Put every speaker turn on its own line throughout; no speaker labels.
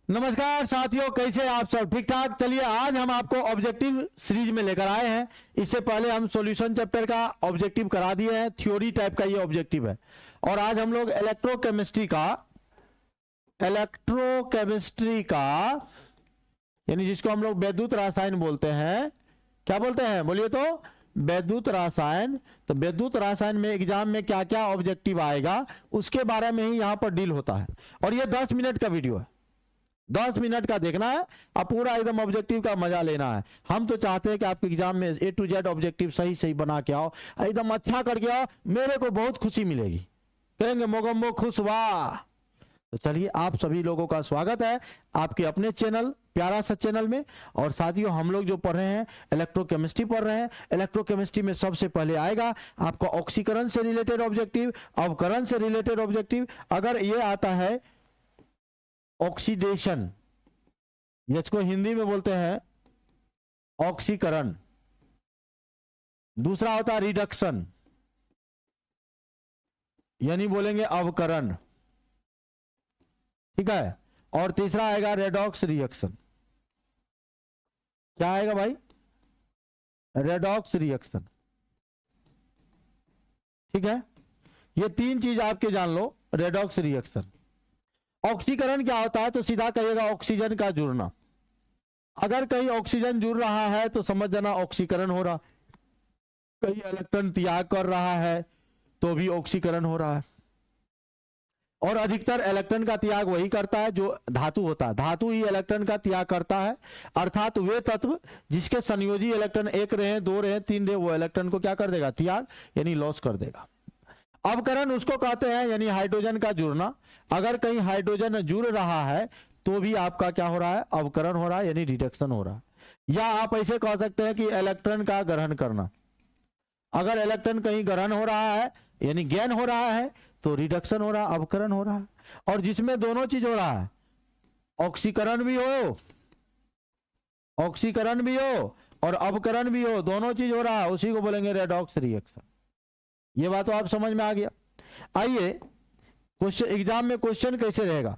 नमस्कार साथियों, कैसे आप सब? ठीक ठाक। चलिए आज हम आपको ऑब्जेक्टिव सीरीज में लेकर आए हैं। इससे पहले हम सॉल्यूशन चैप्टर का ऑब्जेक्टिव करा दिए हैं, थ्योरी टाइप का ये ऑब्जेक्टिव है। और आज हम लोग इलेक्ट्रोकेमिस्ट्री का यानी जिसको हम लोग वैद्युत रसायन बोलते हैं। क्या बोलते हैं? बोलिए तो। वैद्युत रसायन। तो वैद्युत रसायन में एग्जाम में क्या क्या ऑब्जेक्टिव आएगा उसके बारे में ही यहां पर डील होता है। और ये 10 मिनट का वीडियो है, 10 मिनट का देखना है और पूरा एकदम ऑब्जेक्टिव का मजा लेना है। हम तो चाहते हैं कि आपके एग्जाम में A to Z ऑब्जेक्टिव सही सही बना के आओ, एकदम अच्छा करके आओ, मेरे को बहुत खुशी मिलेगी, कहेंगे मोगम्बो खुश वाह। तो चलिए आप सभी लोगों का स्वागत है आपके अपने चैनल प्यारा सा चैनल में। और साथियों हम लोग जो पढ़ रहे हैं इलेक्ट्रोकेमिस्ट्री पढ़ रहे हैं। इलेक्ट्रोकेमिस्ट्री में सबसे पहले आएगा आपका ऑक्सीकरण से रिलेटेड ऑब्जेक्टिव, अवकरण से रिलेटेड ऑब्जेक्टिव। अगर ये आता है ऑक्सीडेशन, जिसको हिंदी में बोलते हैं ऑक्सीकरण। दूसरा होता है रिडक्शन, यानी बोलेंगे अवकरण, ठीक है। और तीसरा आएगा रेडॉक्स रिएक्शन। क्या आएगा भाई? रेडॉक्स रिएक्शन, ठीक है। ये तीन चीज आपके जान लो। रेडॉक्स रिएक्शन, ऑक्सीकरण क्या होता है? तो सीधा कहिएगा ऑक्सीजन का जुड़ना। अगर कहीं ऑक्सीजन जुड़ रहा है तो समझ जाना ऑक्सीकरण हो रहा। कहीं इलेक्ट्रॉन त्याग कर रहा है तो भी ऑक्सीकरण हो रहा है। और अधिकतर इलेक्ट्रॉन का त्याग वही करता है जो धातु होता है, धातु ही इलेक्ट्रॉन का त्याग करता है। अर्थात वे तत्व जिसके संयोजी इलेक्ट्रॉन 1 रहे, 2 रहे, 3 रहे, वो इलेक्ट्रॉन को क्या कर देगा? त्याग, यानी लॉस कर देगा। अवकरण उसको कहते हैं यानी हाइड्रोजन का जुड़ना। अगर कहीं हाइड्रोजन जुड़ रहा है तो भी आपका क्या हो रहा है? अवकरण हो रहा है, यानी रिडक्शन हो रहा है। या आप ऐसे कह सकते हैं कि इलेक्ट्रॉन का ग्रहण करना। अगर इलेक्ट्रॉन कहीं ग्रहण हो रहा है यानी गेन हो रहा है तो रिडक्शन हो रहा है, अवकरण हो रहा है। और जिसमें दोनों चीज हो रहा है, ऑक्सीकरण भी हो, ऑक्सीकरण भी हो और अवकरण भी हो, दोनों चीज हो रहा है, उसी को बोलेंगे रेडॉक्स रिएक्शन। ये बात तो आप समझ में आ गया। आइए क्वेश्चन, एग्जाम में क्वेश्चन कैसे रहेगा?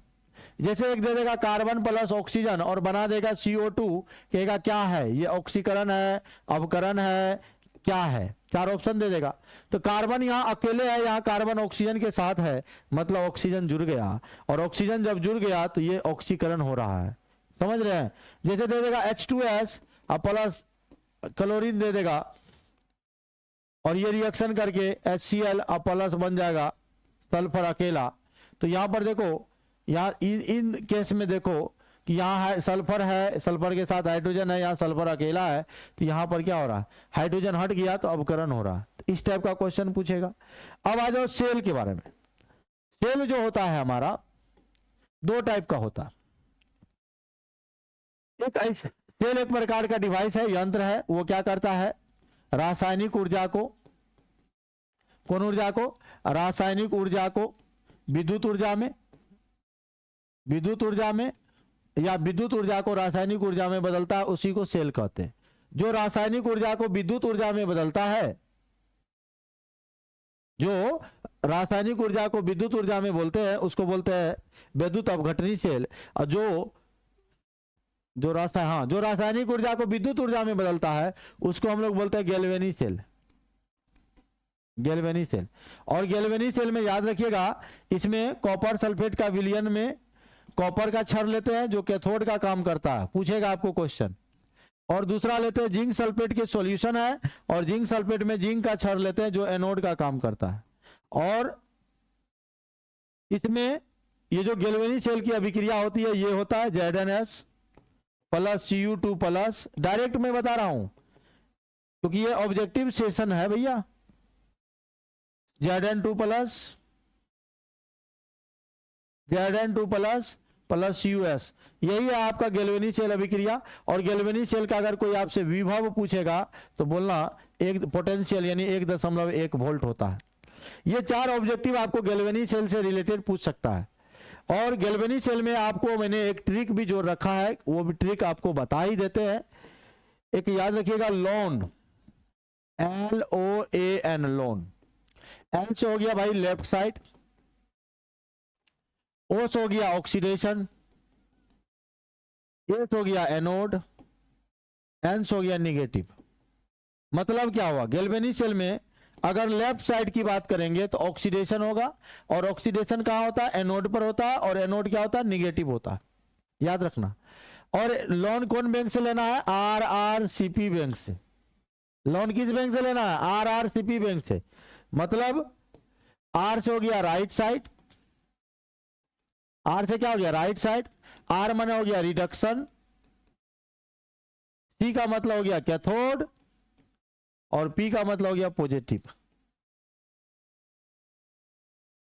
जैसे एक दे देगा कार्बन प्लस ऑक्सीजन और बना देगा CO2, कहेगा क्या है ये? ऑक्सीकरण है, अवकरण है, क्या है? 4 ऑप्शन दे देगा। तो कार्बन यहाँ अकेले है, यहाँ कार्बन ऑक्सीजन के साथ है, मतलब ऑक्सीजन जुड़ गया। और ऑक्सीजन जब जुड़ गया तो ये ऑक्सीकरण हो रहा है, समझ रहे हैं। जैसे दे देगा H2S और प्लस क्लोरीन दे देगा और ये रिएक्शन करके HCl और प्लस बन जाएगा सल्फर अकेला। तो यहां पर देखो, यहाँ इन केस में देखो कि यहाँ है सल्फर है, सल्फर के साथ हाइड्रोजन है, यहाँ सल्फर अकेला है, तो यहाँ पर क्या हो रहा है? हाइड्रोजन हट गया तो अवकरण हो रहा है। तो इस टाइप का क्वेश्चन पूछेगा। अब आ जाओ सेल के बारे में। सेल जो होता है हमारा 2 टाइप का होता है। एक ऐसे सेल एक प्रकार का डिवाइस है, यंत्र है। वो क्या करता है? रासायनिक ऊर्जा को, कौन ऊर्जा को? रासायनिक ऊर्जा को विद्युत ऊर्जा में, विद्युत ऊर्जा में या विद्युत ऊर्जा को रासायनिक ऊर्जा में बदलता है, उसी को सेल कहते हैं। जो रासायनिक ऊर्जा को विद्युत ऊर्जा में बदलता है, जो रासायनिक ऊर्जा को विद्युत ऊर्जा में बोलते हैं, उसको बोलते हैं विद्युत अपघटनी सेल। और जो रासायनिक ऊर्जा को विद्युत ऊर्जा में बदलता है उसको हम लोग बोलते हैं गैल्वेनी सेल, गैल्वेनी सेल। और गैल्वेनी सेल में याद रखिएगा, इसमें कॉपर सल्फेट का विलयन में कॉपर का क्षार लेते हैं जो कैथोड का काम करता है, पूछेगा आपको क्वेश्चन। और दूसरा लेते हैं जिंक सल्फेट के सॉल्यूशन है, और जिंक सल्फेट में जिंक का क्षार लेते हैं जो एनोड का काम करता है। और इसमें ये जो गैल्वेनी सेल की अभिक्रिया होती है ये होता है ZnS plus Cu2 plus. Direct मैं बता रहा हूं क्योंकि ये ऑब्जेक्टिव सेशन है भैया। Zn2 प्लस CuS, यही है आपका गैल्वेनी सेल अभिक्रिया। और गैल्वेनी सेल का अगर कोई आपसे विभव पूछेगा तो बोलना एक पोटेंशियल यानी 1.1 वोल्ट होता है। ये 4 ऑब्जेक्टिव आपको गैल्वेनी सेल से रिलेटेड पूछ सकता है। और गैल्वेनी सेल में आपको मैंने एक ट्रिक भी जोड़ रखा है, वो भी ट्रिक आपको बता ही देते हैं। एक याद रखिएगा लोन, LOAN, लोन। एल से हो गया भाई लेफ्ट साइड, ओ से हो गया ऑक्सीडेशन, एस हो गया एनोड, एन्स हो गया निगेटिव। मतलब क्या हुआ, गैल्वेनिक सेल में अगर लेफ्ट साइड की बात करेंगे तो ऑक्सीडेशन होगा, और ऑक्सीडेशन कहाँ होता है, एनोड पर होता है, और एनोड क्या होता है, निगेटिव होता है, याद रखना। और लोन कौन बैंक से लेना है, आरआरसीपी बैंक से। लोन किस बैंक से लेना है, आरआरसीपी बैंक से। मतलब आर से हो गया राइट साइड, आर से क्या हो गया, राइट साइड। आर माने हो गया रिडक्शन, सी का मतलब हो गया कैथोड, और पी का मतलब हो गया पॉजिटिव।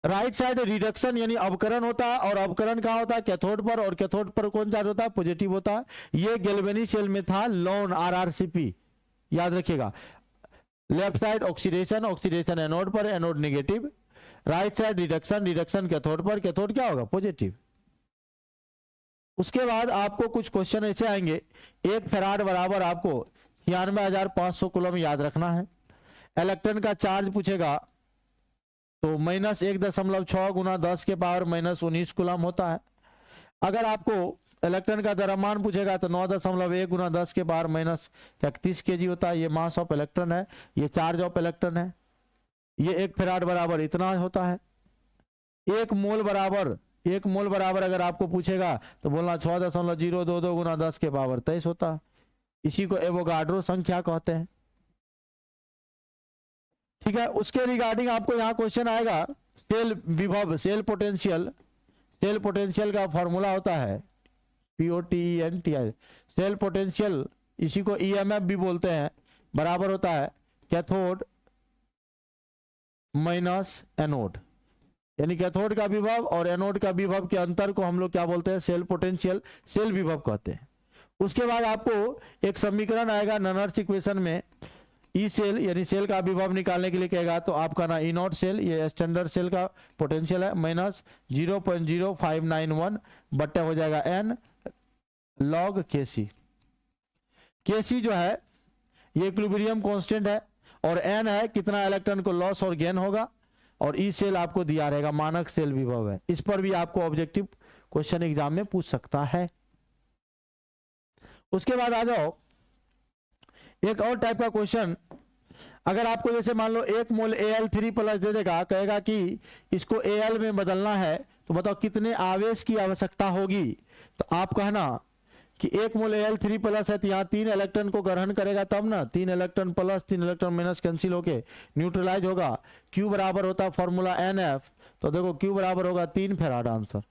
राइट साइड रिडक्शन यानी अवकरण होता है, और अवकरण कहां होता है, कैथोड पर, और कैथोड पर कौन चार्ज होता है, पॉजिटिव होता है। ये गैल्वेनिक सेल में था लोन आरआरसीपी, याद रखिएगा। Left side oxidation, oxidation anode पर, anode negative. Right side reduction, reduction cathode पर, कैथोड क्या होगा, पॉजिटिव। उसके बाद आपको कुछ क्वेश्चन ऐसे आएंगे, 1 फैराड बराबर आपको 96,500 कूलम याद रखना है। इलेक्ट्रॉन का चार्ज पूछेगा तो -1.6 गुना 10 के पावर -19 कूलम होता है। अगर आपको इलेक्ट्रॉन का द्रव्यमान पूछेगा तो 9.1 गुना 10 के पावर -31 kg होता है। ये मास ऑफ इलेक्ट्रॉन है, ये चार्ज ऑफ इलेक्ट्रॉन है। ये 1 फैराड बराबर इतना होता है। 1 मोल बराबर अगर आपको पूछेगा तो बोलना 6.022 गुना 10 के पावर 23 होता है। इसी को एवोगाड्रो संख्या कहते हैं। ठीक है, उसके रिगार्डिंग आपको यहाँ क्वेश्चन आएगा, सेल विभव, सेल पोटेंशियल। सेल पोटेंशियल का फॉर्मूला होता है POTENTI, सेल पोटेंशियल, इसी को EMF भी बोलते हैं, बराबर होता है कैथोड माइनस एनोड। यानी कैथोड का विभव और एनोड का विभव के अंतर को हम लोग क्या बोलते हैं, सेल पोटेंशियल, सेल विभव कहते हैं। उसके बाद आपको एक समीकरण आएगा ननर्स इक्वेशन में, ई सेल यानी सेल का विभव निकालने के लिए कहेगा तो आपका ना ई नॉट सेल, ये स्टैंडर्ड सेल का पोटेंशियल है, माइनस 0.0591 बट्टे हो जाएगा n log Kc। Kc जो है ये इक्विलिब्रियम कांस्टेंट है, और n है कितना इलेक्ट्रॉन को लॉस और गेन होगा, और ई सेल आपको दिया रहेगा, मानक सेल विभव है। इस पर भी आपको ऑब्जेक्टिव क्वेश्चन एग्जाम में पूछ सकता है। उसके बाद आ जाओ एक और टाइप का क्वेश्चन, अगर आपको जैसे मान लो 1 मोल Al3+ दे देगा, कहेगा कि इसको Al में बदलना है, तो बताओ कितने आवेश की आवश्यकता होगी। तो आप कहना कि 1 मोल Al3+ है तो यहाँ 3 इलेक्ट्रॉन को ग्रहण करेगा तब ना, 3 electron plus 3 electron minus cancel होके न्यूट्रलाइज होगा। Q बराबर होता है फॉर्मूला NF, तो देखो Q बराबर होगा 3 फैराड, आंसर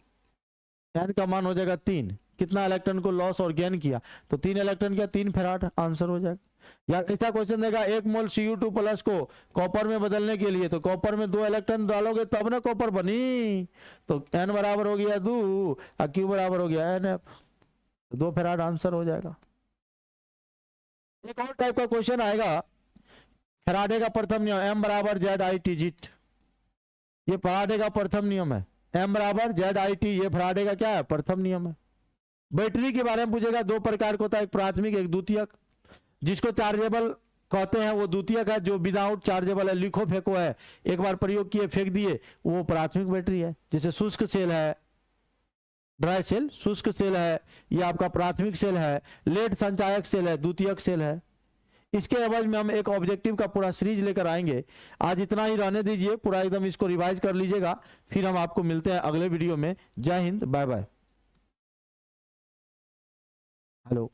n का मान हो जाएगा 3। कितना इलेक्ट्रॉन को लॉस और गेन किया, तो 3 इलेक्ट्रॉन किया, 3 फैराड, आंसर हो जाएगा। या ऐसा क्वेश्चन देगा 1 मोल Cu2+ को कॉपर में बदलने के लिए, तो कॉपर में 2 इलेक्ट्रॉन डालोगे तब ना कॉपर बनी, तो n बराबर हो गया 2 और Q बराबर हो गया NF, 2 फैराड, आंसर हो जाएगा। एक और टाइप का क्वेश्चन आएगा, फैराडे का प्रथम नियम M बराबर ZIT, ये फैराडे का प्रथम नियम है। M बराबर ZIT, ये फैराडे का क्या है, प्रथम नियम है। बैटरी के बारे में पूछेगा, 2 प्रकार का होता है, एक प्राथमिक एक द्वितीयक। जिसको चार्जेबल कहते हैं वो द्वितीयक है, जो विदाउट चार्जेबल है, लिखो फेंको है, एक बार प्रयोग किए फेंक दिए, वो प्राथमिक बैटरी है। जैसे शुष्क सेल है, ड्राई सेल, शुष्क सेल है, ये आपका प्राथमिक सेल है। लेड संचायक सेल है, द्वितीयक सेल है। इसके एवज में हम एक ऑब्जेक्टिव का पूरा सीरीज लेकर आएंगे। आज इतना ही रहने दीजिए, पूरा एकदम इसको रिवाइज कर लीजिएगा, फिर हम आपको मिलते हैं अगले वीडियो में। जय हिंद, बाय बाय। हेलो।